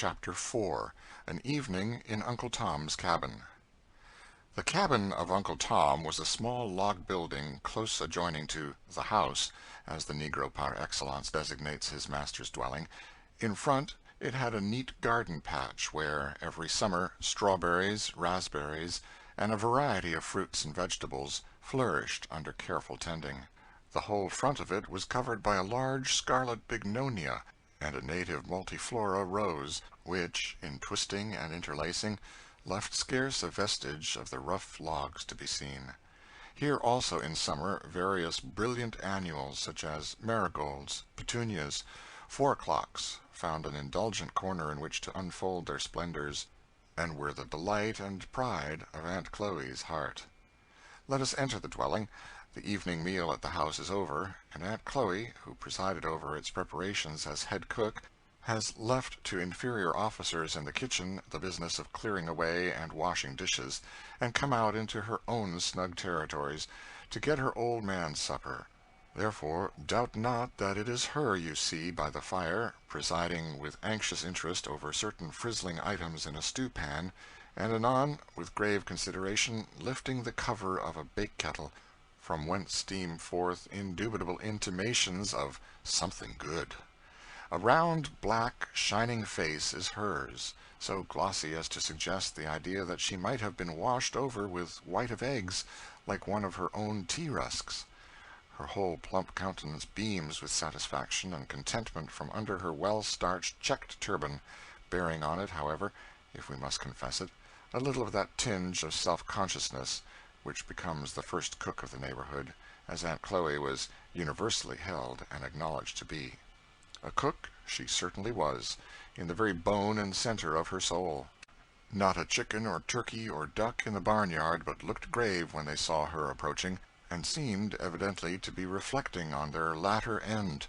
Chapter 4 An Evening in Uncle Tom's Cabin. The cabin of Uncle Tom was a small log building close adjoining to "the house," as the negro par excellence designates his master's dwelling. In front it had a neat garden patch where, every summer, strawberries, raspberries, and a variety of fruits and vegetables flourished under careful tending. The whole front of it was covered by a large scarlet bignonia and a native multiflora rose, which, in twisting and interlacing, left scarce a vestige of the rough logs to be seen. Here also in summer various brilliant annuals, such as marigolds, petunias, 4-o'clocks, found an indulgent corner in which to unfold their splendors, and were the delight and pride of Aunt Chloe's heart. Let us enter the dwelling. The evening meal at the house is over, and Aunt Chloe, who presided over its preparations as head cook, has left to inferior officers in the kitchen the business of clearing away and washing dishes, and come out into her own snug territories to get her old man's supper. Therefore, doubt not that it is her you see by the fire, presiding with anxious interest over certain frizzling items in a stew-pan, and anon, with grave consideration, lifting the cover of a bake-kettle, from whence steam forth indubitable intimations of something good. A round, black, shining face is hers, so glossy as to suggest the idea that she might have been washed over with white of eggs, like one of her own tea-rusks. Her whole plump countenance beams with satisfaction and contentment from under her well-starched checked turban, bearing on it, however, if we must confess it, a little of that tinge of self-consciousness which becomes the first cook of the neighborhood, as Aunt Chloe was universally held and acknowledged to be. A cook she certainly was, in the very bone and center of her soul. Not a chicken or turkey or duck in the barnyard but looked grave when they saw her approaching, and seemed evidently to be reflecting on their latter end,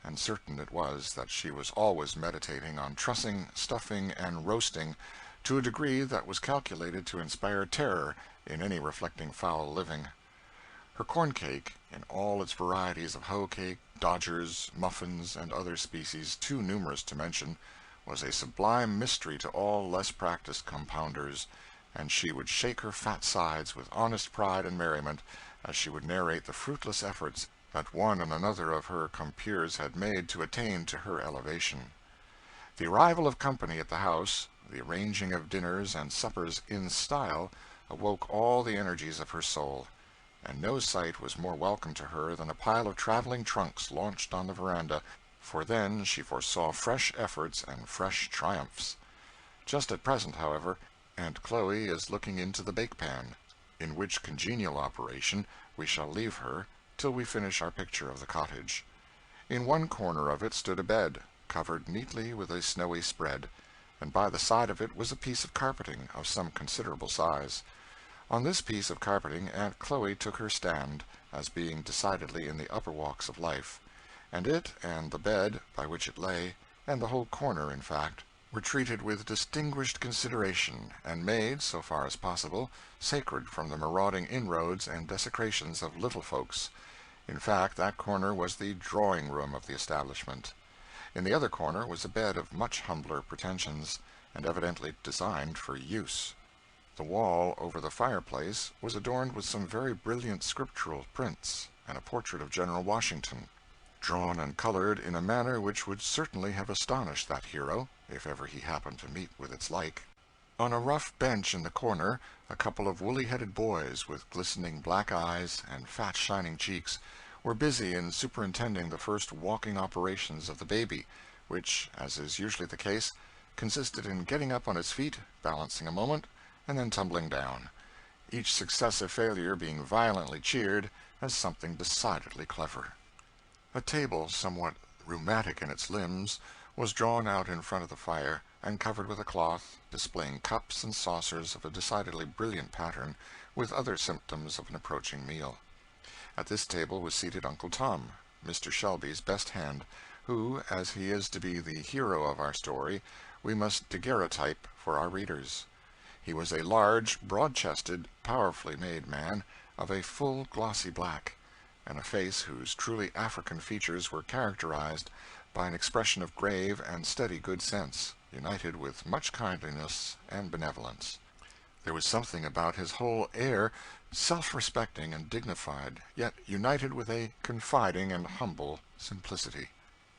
and certain it was that she was always meditating on trussing, stuffing, and roasting, to a degree that was calculated to inspire terror in any reflecting fowl living. Her corn cake, in all its varieties of hoe cake, dodgers, muffins, and other species too numerous to mention, was a sublime mystery to all less practised compounders, and she would shake her fat sides with honest pride and merriment as she would narrate the fruitless efforts that one and another of her compeers had made to attain to her elevation. The arrival of company at the house, the arranging of dinners and suppers in style, awoke all the energies of her soul, and no sight was more welcome to her than a pile of traveling trunks launched on the veranda, for then she foresaw fresh efforts and fresh triumphs. Just at present, however, Aunt Chloe is looking into the bake-pan, in which congenial operation we shall leave her till we finish our picture of the cottage. In one corner of it stood a bed, covered neatly with a snowy spread, and by the side of it was a piece of carpeting of some considerable size. On this piece of carpeting Aunt Chloe took her stand, as being decidedly in the upper walks of life, and it and the bed by which it lay, and the whole corner, in fact, were treated with distinguished consideration, and made, so far as possible, sacred from the marauding inroads and desecrations of little folks. In fact, that corner was the drawing-room of the establishment. In the other corner was a bed of much humbler pretensions, and evidently designed for use. The wall over the fireplace was adorned with some very brilliant scriptural prints, and a portrait of General Washington, drawn and colored in a manner which would certainly have astonished that hero, if ever he happened to meet with its like. On a rough bench in the corner, a couple of woolly-headed boys, with glistening black eyes and fat shining cheeks, were busy in superintending the first walking operations of the baby, which, as is usually the case, consisted in getting up on its feet, balancing a moment, and then tumbling down, each successive failure being violently cheered as something decidedly clever. A table, somewhat rheumatic in its limbs, was drawn out in front of the fire, and covered with a cloth, displaying cups and saucers of a decidedly brilliant pattern, with other symptoms of an approaching meal. At this table was seated Uncle Tom, Mr. Shelby's best hand, who, as he is to be the hero of our story, we must daguerreotype for our readers. He was a large, broad-chested, powerfully made man, of a full glossy black, and a face whose truly African features were characterized by an expression of grave and steady good sense. united with much kindliness and benevolence. There was something about his whole air self-respecting and dignified, yet united with a confiding and humble simplicity.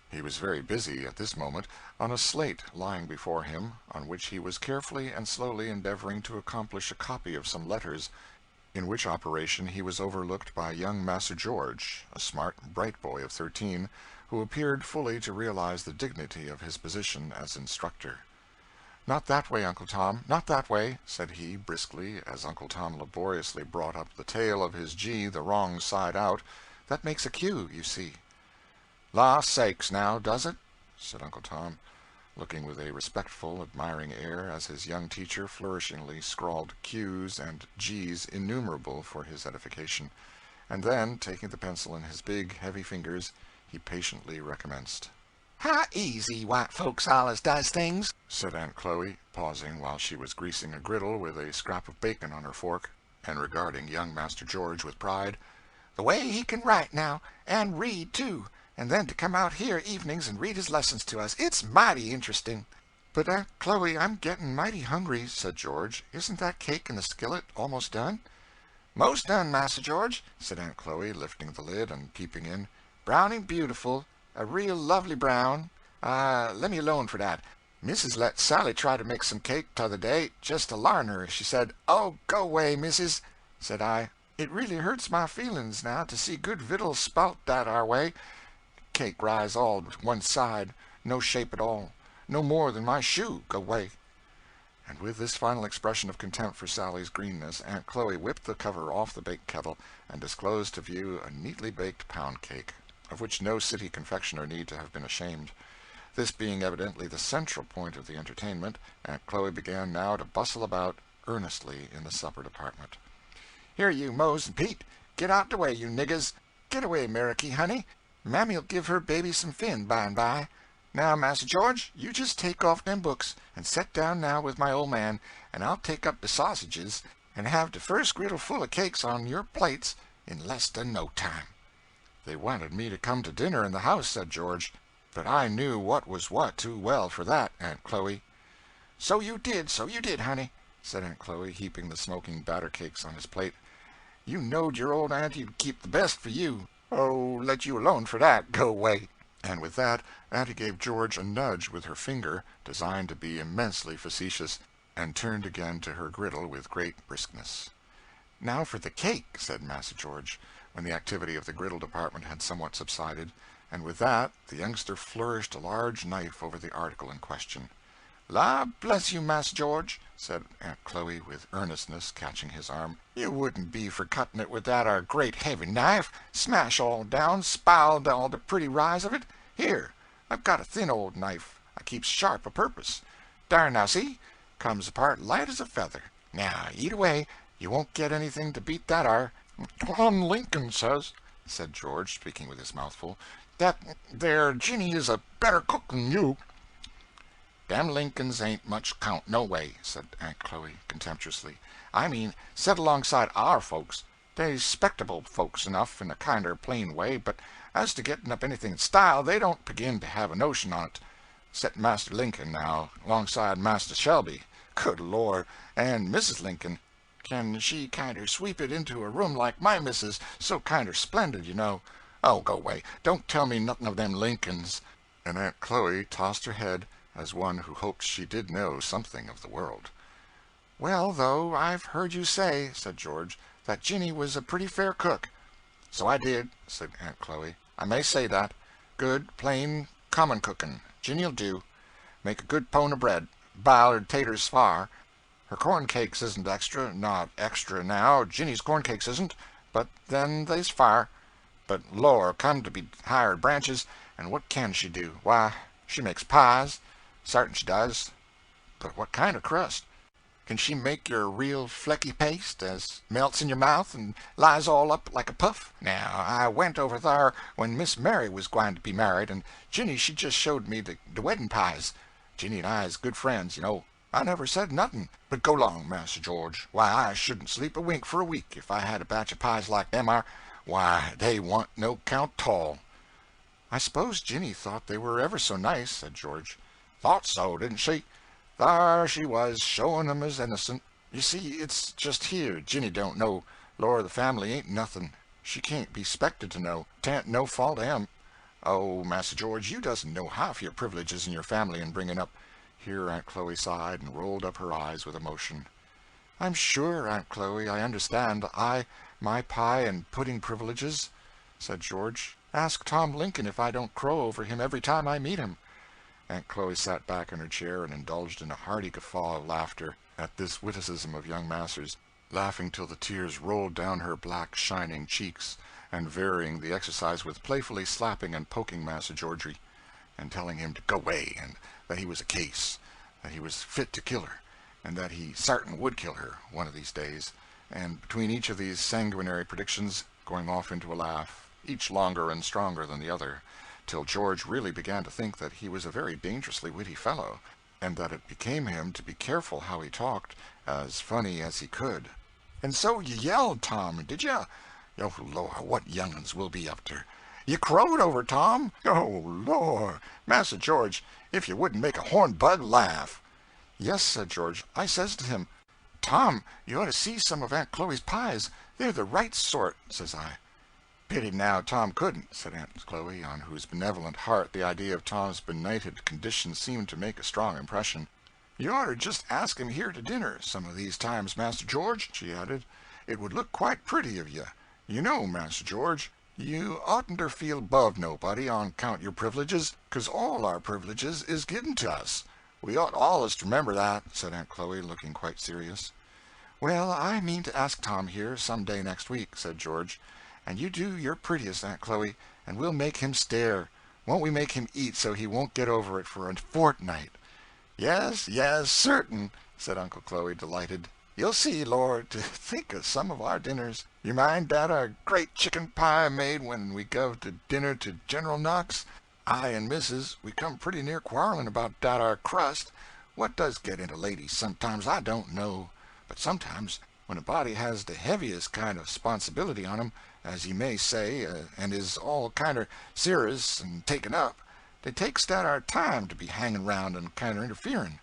He was very busy at this moment on a slate lying before him, on which he was carefully and slowly endeavoring to accomplish a copy of some letters, in which operation he was overlooked by young Master George, a smart, bright boy of 13, who appeared fully to realize the dignity of his position as instructor. "Not that way, Uncle Tom, not that way," said he, briskly, as Uncle Tom laboriously brought up the tail of his G the wrong side out. "That makes a Q, you see." "La sakes, now, does it?" said Uncle Tom, looking with a respectful, admiring air as his young teacher flourishingly scrawled Q's and G's innumerable for his edification, and then, taking the pencil in his big, heavy fingers, he patiently recommenced. "How easy white folks allers does things," said Aunt Chloe, pausing while she was greasing a griddle with a scrap of bacon on her fork, and regarding young Master George with pride. "The way he can write, now, and read, too, and then to come out here evenings and read his lessons to us. It's mighty interesting." "But, Aunt Chloe, I'm getting mighty hungry," said George. "Isn't that cake in the skillet almost done?" "Most done, Master George," said Aunt Chloe, lifting the lid and peeping in. "Browning beautiful. A real lovely brown. Lemme alone for that. Missus let Sally try to make some cake t'other day, just to larn her. She said, 'Oh, go away, missus,' said I. 'It really hurts my feelings now to see good vittles spout that our way. Cake rise all to one side, no shape at all, no more than my shoe, go away.'" And with this final expression of contempt for Sally's greenness, Aunt Chloe whipped the cover off the bake kettle and disclosed to view a neatly baked pound cake, of which no city confectioner need to have been ashamed. This being evidently the central point of the entertainment, Aunt Chloe began now to bustle about earnestly in the supper department. "Here, you Mose and Pete, get out the way, you niggers. Get away, Meriky, honey. Mammy'll give her baby some fin by and by. Now, Master George, you just take off them books, and set down now with my old man, and I'll take up the sausages, and have the first griddle full of cakes on your plates in less than no time." "They wanted me to come to dinner in the house," said George, "but I knew what was what too well for that, Aunt Chloe." So you did, honey," said Aunt Chloe, heaping the smoking batter cakes on his plate. "You knowed your old aunty'd keep the best for you." "Oh, let you alone for that. Go away." And with that, Auntie gave George a nudge with her finger, designed to be immensely facetious, and turned again to her griddle with great briskness. "Now for the cake," said Master George, when the activity of the griddle department had somewhat subsided, and with that the youngster flourished a large knife over the article in question. "La bless you, Master George," said Aunt Chloe with earnestness, catching his arm, "you wouldn't be for cutting it with that ar great heavy knife, smash all down, spiled all the pretty rise of it. Here, I've got a thin old knife I keeps sharp a purpose. Dar now, see, comes apart light as a feather. Now eat away, you won't get anything to beat that ar." "Tom Lincoln says," said George, speaking with his mouth full, "that there Jinny is a better cook than you." "Dem Lincolns ain't much count no way," said Aunt Chloe, contemptuously. "I mean, set alongside our folks. They's 'spectable folks enough in a kinder plain way, but as to getting up anything in style, they don't begin to have a notion on't. Set Master Lincoln, now, alongside Master Shelby. Good Lord! And Mrs. Lincoln, can she kinder sweep it into a room like my missus, so kinder splendid, you know. Oh, go away, don't tell me nothing of them Lincolns." And Aunt Chloe tossed her head as one who hoped she did know something of the world. "Well, though, I've heard you say," said George, "that Jinny was a pretty fair cook." "So I did," said Aunt Chloe. "I may say that. Good, plain, common cooking. Jinny'll do. Make a good pone of bread. Bile her taters far. Her corn cakes isn't extra, not extra now, Jinny's corn cakes isn't, but then they's fire. But, lor, come to be hired branches, and what can she do? Why, she makes pies. Sartin she does. But what kind of crust? Can she make your real flecky paste, as melts in your mouth and lies all up like a puff? Now, I went over thar when Miss Mary was gwine to be married, and Jinny she just showed me the wedding pies. Jinny and I is good friends, you know. I never said nothing. But go 'long, Master George. Why, I shouldn't sleep a wink for a week if I had a batch of pies like them are. Why, they want no count 'tall." "I suppose Jinny thought they were ever so nice," said George. Thought so, didn't she? Thar she was, showing 'em as innocent. You see, it's just here Jinny don't know. Lord, the family ain't nothing. She can't be 'spected to know. 'Tain't no fault of 'em. Oh, Massa George, you doesn't know half your privileges in your family in bringing up." Here Aunt Chloe sighed and rolled up her eyes with emotion. "I'm sure, Aunt Chloe, I understand. My pie and pudding privileges," said George. "Ask Tom Lincoln if I don't crow over him every time I meet him." Aunt Chloe sat back in her chair and indulged in a hearty guffaw of laughter at this witticism of young Masters, laughing till the tears rolled down her black shining cheeks, and varying the exercise with playfully slapping and poking Massa Georgy, and telling him to go away, and that he was a case, that he was fit to kill her, and that he sartain would kill her one of these days, and between each of these sanguinary predictions going off into a laugh, each longer and stronger than the other, till George really began to think that he was a very dangerously witty fellow, and that it became him to be careful how he talked, as funny as he could. "And so you yelled, Tom, did you? Oh, Lord, what young'uns will be up ter! You crowed over Tom? Oh, Lord! Massa George, if you wouldn't make a horned bug laugh." "Yes," said George, "I says to him, 'Tom, you ought to see some of Aunt Chloe's pies. They're the right sort,' says I." "Pity now Tom couldn't," said Aunt Chloe, on whose benevolent heart the idea of Tom's benighted condition seemed to make a strong impression. "You oughter just ask him here to dinner some of these times, Master George," she added. "It would look quite pretty of you. You know, Master George, you oughtn't feel above nobody on count your privileges, 'cause all our privileges is given to us. We ought allus to remember that," said Aunt Chloe, looking quite serious. "Well, I mean to ask Tom here some day next week," said George. "And you do your prettiest, Aunt Chloe, and we'll make him stare. Won't we make him eat so he won't get over it for a fortnight?" "Yes, yes, certain," said Uncle Chloe, delighted. "You'll see, Lord, to think of some of our dinners. You mind dat great chicken pie I made when we guv to dinner to General Knox? I and Missus, we come pretty near quarreling about dat crust. What does get into ladies sometimes, I don't know. But sometimes, when a body has the heaviest kind of 'sponsibility on 'em, as ye may say, and is all kinder serious and taken up, they takes dat time to be hanging round and kinder interfering.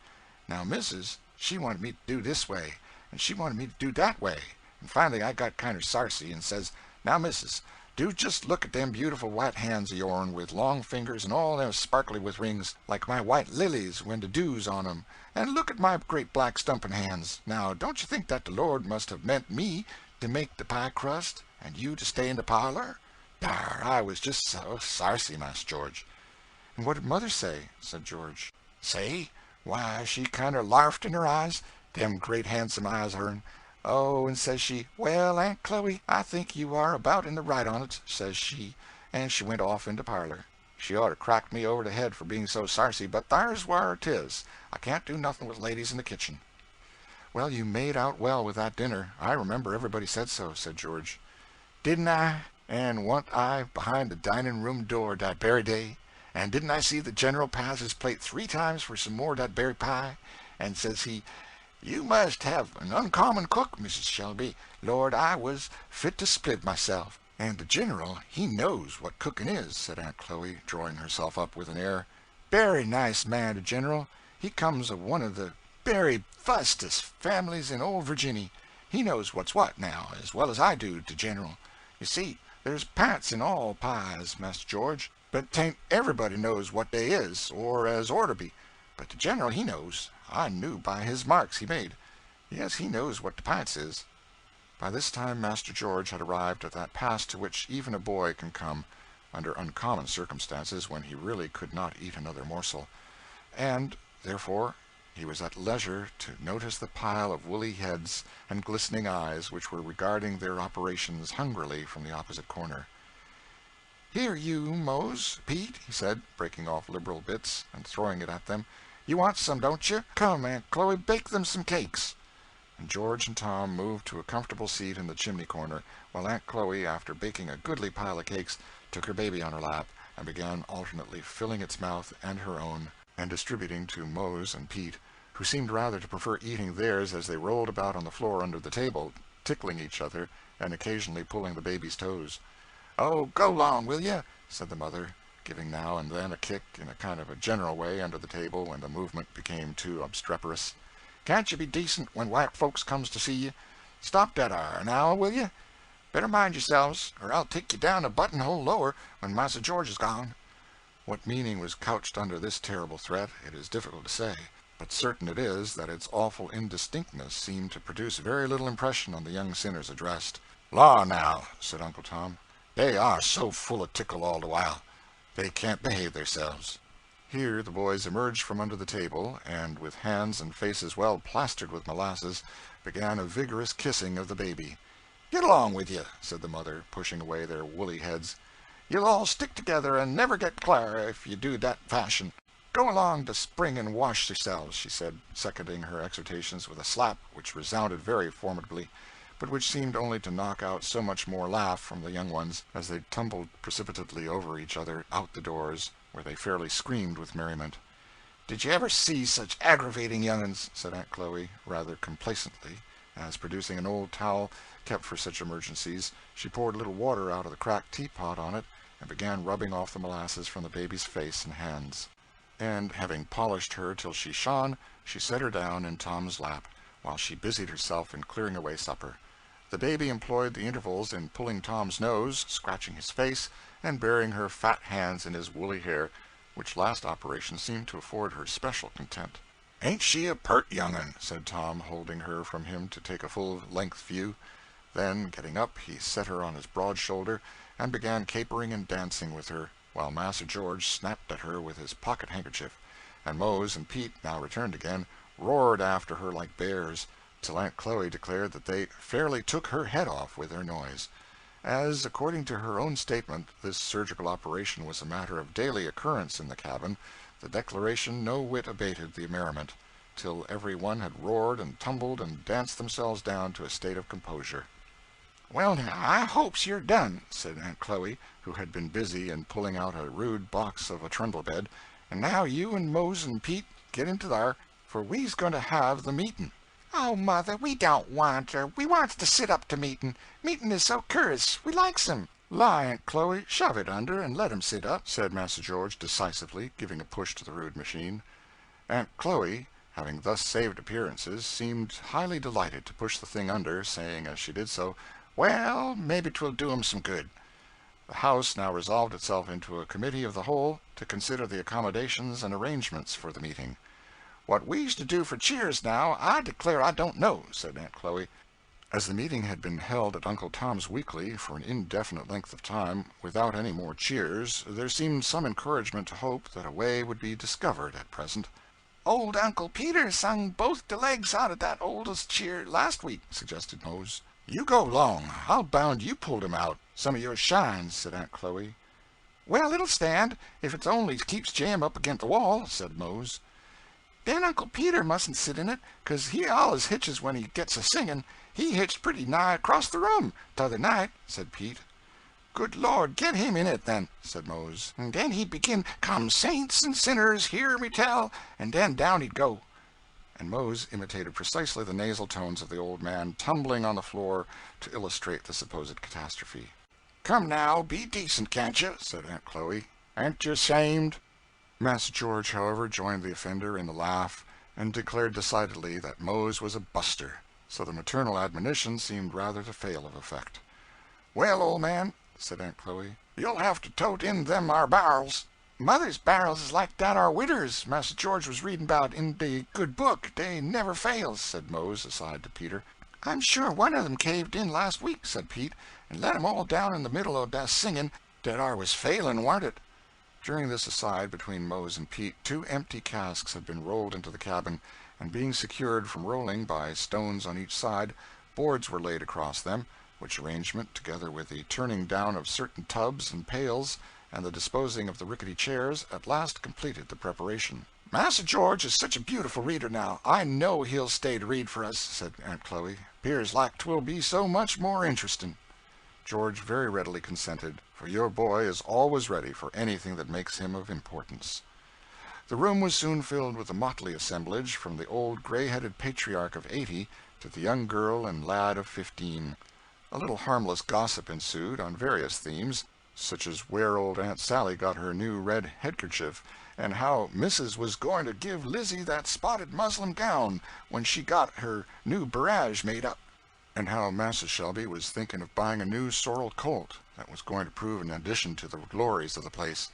Now Missus, she wanted me to do this way, and she wanted me to do dat way, and finally I got kinder sarcy, and says, 'Now, Missus, do just look at them beautiful white hands of yourn, with long fingers and all them sparkly with rings, like my white lilies when the dew's on 'em, and look at my great black stumpin' hands. Now, don't you think that the Lord must have meant me to make the pie crust, and you to stay in the parlor?' Dar, I was just so sarcy, Master George." "And what did Mother say?" said George. "Say? Why, she kinder larfed in her eyes, them great handsome eyes of hern. Oh, and says she, 'Well, Aunt Chloe, I think you are about in the right on't,' says she, and she went off in the parlor. She oughter cracked me over the head for being so sarcy, but thar's whar 'tis. I can't do nothing with ladies in the kitchen." "Well, you made out well with that dinner. I remember everybody said so," said George. "Didn't I? And wa'n't I behind the dining-room door dat berry day? And didn't I see the General pass his plate 3 times for some more dat berry pie? And says he, 'You must have an uncommon cook, Mrs. Shelby.' Lord, I was fit to split myself." "And the General, he knows what cooking is," said Aunt Chloe, drawing herself up with an air. "Berry nice man, the General. He comes of one of the berry fustest families in old Virginny. He knows what's what, now, as well as I do, the General. You see, there's p'ints in all pies, Master George, but 'tain't everybody knows what they is, or as orter be. But the General, he knows. I knew by his marks he made. Yes, he knows what the p'ints is." By this time Master George had arrived at that pass to which even a boy can come, under uncommon circumstances, when he really could not eat another morsel, and, therefore, he was at leisure to notice the pile of woolly heads and glistening eyes which were regarding their operations hungrily from the opposite corner. "Here, you, Mose, Pete," he said, breaking off liberal bits and throwing it at them. "You want some, don't you? Come, Aunt Chloe, bake them some cakes." And George and Tom moved to a comfortable seat in the chimney corner, while Aunt Chloe, after baking a goodly pile of cakes, took her baby on her lap and began alternately filling its mouth and her own, and distributing to Mose and Pete, who seemed rather to prefer eating theirs as they rolled about on the floor under the table, tickling each other and occasionally pulling the baby's toes. "Oh, go 'long, will you?" said the mother. giving now and then a kick in a kind of a general way under the table when the movement became too obstreperous. "Can't you be decent when white folks comes to see you? Stop that ar, now, will you? Better mind yourselves, or I'll take you down a buttonhole lower when Massa George is gone." What meaning was couched under this terrible threat, it is difficult to say, but certain it is that its awful indistinctness seemed to produce very little impression on the young sinners addressed. "Law, now," said Uncle Tom, "they are so full of tickle all the while. They can't behave theirselves." Here the boys emerged from under the table, and, with hands and faces well plastered with molasses, began a vigorous kissing of the baby. "Get along with you," said the mother, pushing away their woolly heads. "You'll all stick together and never get clar if you do that fashion. Go along to spring and wash yourselves," she said, seconding her exhortations with a slap which resounded very formidably, but which seemed only to knock out so much more laugh from the young ones as they tumbled precipitately over each other out the doors, where they fairly screamed with merriment. "Did you ever see such aggravating young'uns?" said Aunt Chloe, rather complacently, as, producing an old towel kept for such emergencies, she poured a little water out of the cracked teapot on it and began rubbing off the molasses from the baby's face and hands. And, having polished her till she shone, she set her down in Tom's lap, while she busied herself in clearing away supper. The baby employed the intervals in pulling Tom's nose, scratching his face, and burying her fat hands in his woolly hair, which last operation seemed to afford her special content. "Ain't she a pert young'un?" said Tom, holding her from him to take a full-length view. Then, getting up, he set her on his broad shoulder, and began capering and dancing with her, while Master George snapped at her with his pocket-handkerchief, and Mose and Pete, now returned again, roared after her like bears, till Aunt Chloe declared that they fairly took her head off with their noise. As, according to her own statement, this surgical operation was a matter of daily occurrence in the cabin, the declaration no whit abated the merriment, till every one had roared and tumbled and danced themselves down to a state of composure. "Well, now, I hopes you're done," said Aunt Chloe, who had been busy in pulling out a rude box of a trundle bed, "and now you and Mose and Pete get into thar, for we's going to have the meetin'." "Oh, Mother, we don't want her. We wants to sit up to meetin'. Meetin' is so cur'ous. We likes 'em." "La, Aunt Chloe, shove it under and let 'em sit up," said Master George decisively, giving a push to the rude machine. Aunt Chloe, having thus saved appearances, seemed highly delighted to push the thing under, saying as she did so, "Well, maybe 'twill do 'em some good." The House now resolved itself into a committee of the whole to consider the accommodations and arrangements for the meeting. "What we's to do for cheers now, I declare I don't know," said Aunt Chloe. As the meeting had been held at Uncle Tom's weekly for an indefinite length of time, without any more cheers, there seemed some encouragement to hope that a way would be discovered at present. "Old Uncle Peter sung both the legs out of that oldest cheer last week," suggested Mose. "You go 'long. I'll bound you pulled him out. Some of your shines," said Aunt Chloe. "Well, it'll stand, if it only keeps Jim up against the wall," said Mose. "Then Uncle Peter mustn't sit in it, 'cause he allus hitches when he gets a singin'. He hitched pretty nigh across the room, t'other night," said Pete. "Good Lord, get him in it, then," said Mose. "And then he'd begin, 'Come, saints and sinners, hear me tell,' and then down he'd go." And Mose imitated precisely the nasal tones of the old man tumbling on the floor to illustrate the supposed catastrophe. "Come now, be decent, can't you?" said Aunt Chloe. "Ain't you ashamed?" Master George, however, joined the offender in the laugh, and declared decidedly that Mose was a buster, so the maternal admonition seemed rather to fail of effect. "Well, old man," said Aunt Chloe, "you'll have to tote in them our barrels." "Mother's barrels is like that our widders Master George was reading about in the good book. They never fails," said Mose, aside to Peter. "I'm sure one of them caved in last week," said Pete, "and let 'em all down in the middle o' that singing. That ar was failing, warn't it?" During this aside between Mose and Pete, 2 empty casks had been rolled into the cabin, and being secured from rolling by stones on each side, boards were laid across them, which arrangement, together with the turning down of certain tubs and pails, and the disposing of the rickety chairs, at last completed the preparation. "Master George is such a beautiful reader now, I know he'll stay to read for us," said Aunt Chloe. "'Pears like 'twill be so much more interesting." George very readily consented, for your boy is always ready for anything that makes him of importance. The room was soon filled with a motley assemblage, from the old gray-headed patriarch of 80 to the young girl and lad of 15. A little harmless gossip ensued on various themes, such as where old Aunt Sally got her new red handkerchief, and how Missus was going to give Lizzie that spotted muslin gown when she got her new barrage made up, and how Massa Shelby was thinking of buying a new sorrel colt that was going to prove an addition to the glories of the place.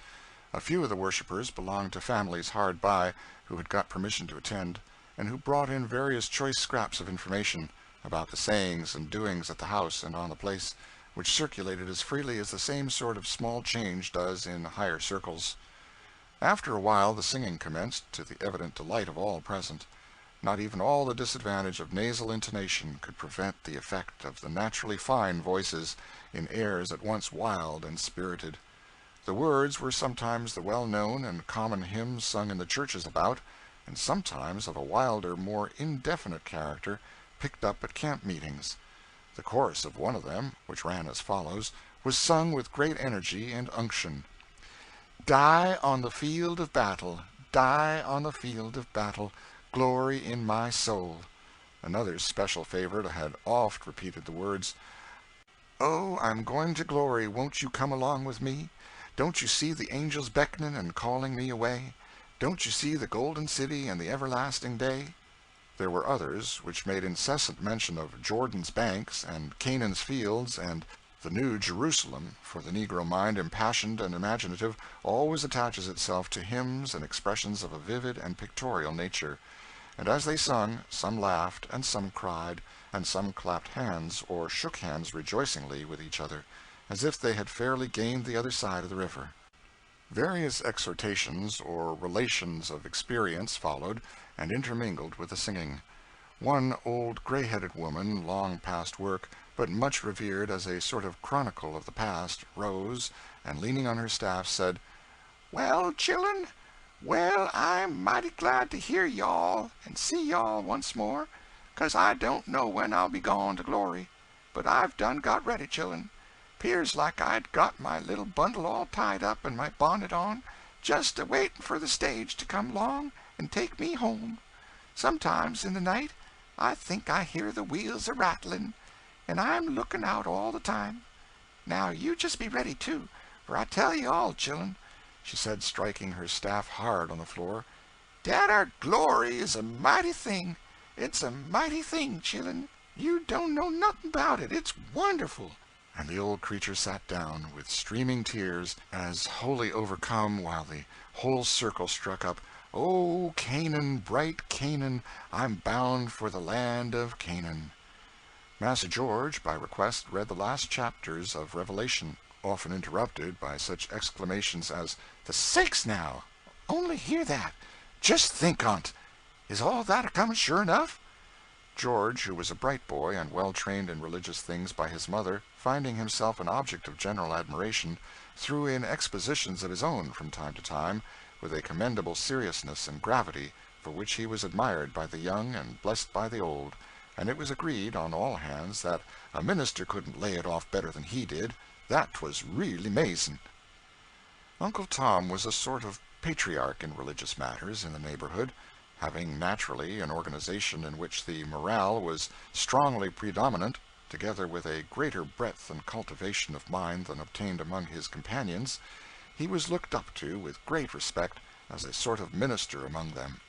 A few of the worshippers belonged to families hard by who had got permission to attend, and who brought in various choice scraps of information about the sayings and doings at the house and on the place, which circulated as freely as the same sort of small change does in higher circles. After a while the singing commenced, to the evident delight of all present. Not even all the disadvantage of nasal intonation could prevent the effect of the naturally fine voices in airs at once wild and spirited. The words were sometimes the well-known and common hymns sung in the churches about, and sometimes of a wilder, more indefinite character, picked up at camp meetings. The chorus of one of them, which ran as follows, was sung with great energy and unction: "Die on the field of battle, die on the field of battle, glory in my soul." Another special favorite had oft repeated the words, "Oh, I'm going to glory, won't you come along with me? Don't you see the angels beckoning and calling me away? Don't you see the golden city and the everlasting day?" There were others which made incessant mention of Jordan's banks and Canaan's fields and the New Jerusalem, for the Negro mind, impassioned and imaginative, always attaches itself to hymns and expressions of a vivid and pictorial nature; and as they sung, some laughed and some cried, and some clapped hands or shook hands rejoicingly with each other, as if they had fairly gained the other side of the river. Various exhortations or relations of experience followed and intermingled with the singing. One old gray-headed woman, long past work, but much revered as a sort of chronicle of the past, rose, and leaning on her staff, said, "Well, children, well, I'm mighty glad to hear y'all and see y'all once more, 'cause I don't know when I'll be gone to glory, but I've done got ready, children. 'Pears like I'd got my little bundle all tied up and my bonnet on, just a-waiting for the stage to come along and take me home. Sometimes in the night I think I hear the wheels a-rattling, and I'm looking out all the time. Now you just be ready, too, for I tell you all, children," she said, striking her staff hard on the floor, "dat ar glory is a mighty thing. It's a mighty thing, children. You don't know nothing about it. It's wonderful." And the old creature sat down, with streaming tears, as wholly overcome, while the whole circle struck up, "O Canaan, bright Canaan, I'm bound for the land of Canaan." Massa George, by request, read the last chapters of Revelation, often interrupted by such exclamations as, "The sakes now! Only hear that! Just think on't! Is all that a-coming sure enough?" George, who was a bright boy and well trained in religious things by his mother, finding himself an object of general admiration, threw in expositions of his own from time to time, with a commendable seriousness and gravity, for which he was admired by the young and blessed by the old, and it was agreed on all hands that a minister couldn't lay it off better than he did. That 'twas really 'mazin'. Uncle Tom was a sort of patriarch in religious matters in the neighborhood, having naturally an organization in which the morale was strongly predominant, together with a greater breadth and cultivation of mind than obtained among his companions. He was looked up to with great respect as a sort of minister among them,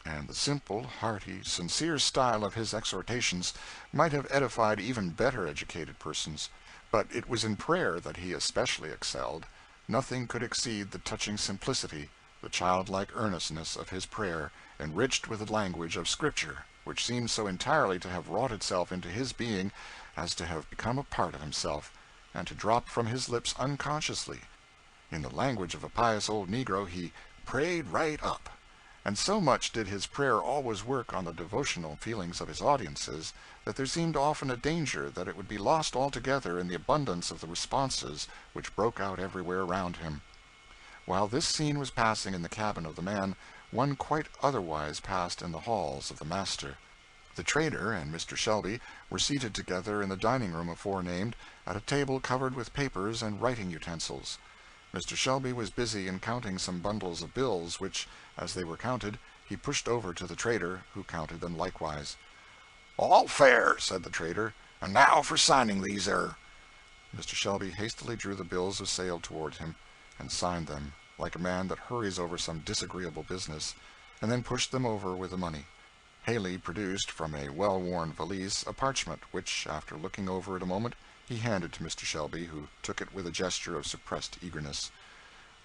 and the simple, hearty, sincere style of his exhortations might have edified even better educated persons, but it was in prayer that he especially excelled. Nothing could exceed the touching simplicity, the childlike earnestness of his prayer, enriched with the language of Scripture, which seemed so entirely to have wrought itself into his being as to have become a part of himself, and to drop from his lips unconsciously. In the language of a pious old negro, he "prayed right up," and so much did his prayer always work on the devotional feelings of his audiences that there seemed often a danger that it would be lost altogether in the abundance of the responses which broke out everywhere around him. While this scene was passing in the cabin of the man, one quite otherwise passed in the halls of the master. The trader and Mr. Shelby were seated together in the dining room aforenamed, at a table covered with papers and writing utensils. Mr. Shelby was busy in counting some bundles of bills, which, as they were counted, he pushed over to the trader, who counted them likewise. "All fair," said the trader. "And now for signing these, Mr. Shelby hastily drew the bills of sale toward him, and signed them, like a man that hurries over some disagreeable business, and then pushed them over with the money. Haley produced from a well-worn valise a parchment, which, after looking over it a moment, he handed to Mr. Shelby, who took it with a gesture of suppressed eagerness.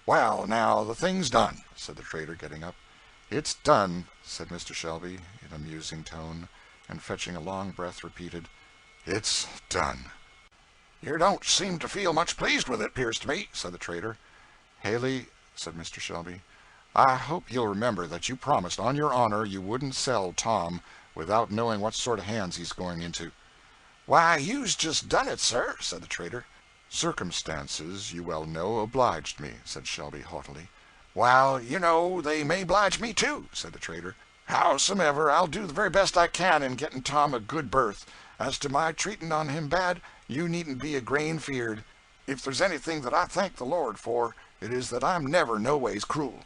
"Well, now, the thing's done," said the trader, getting up. "It's done," said Mr. Shelby, in a musing tone, and fetching a long breath, repeated, "It's done." "You don't seem to feel much pleased with it, 'pears to me," said the trader. "Haley," said Mr. Shelby, "I hope you'll remember that you promised on your honor you wouldn't sell Tom without knowing what sort of hands he's going into." "Why, you's just done it, sir," said the trader. "Circumstances, you well know, obliged me," said Shelby, haughtily. "Well, you know, they may oblige me, too," said the trader. "Howsomever, I'll do the very best I can in getting Tom a good berth. As to my treating on him bad, you needn't be a grain feared. If there's anything that I thank the Lord for, it is that I'm never no ways cruel."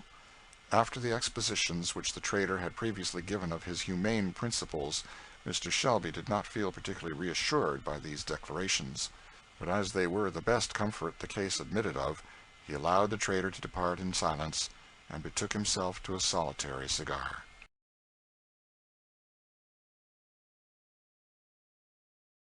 After the expositions which the trader had previously given of his humane principles, Mr. Shelby did not feel particularly reassured by these declarations, but as they were the best comfort the case admitted of, he allowed the trader to depart in silence, and betook himself to a solitary cigar.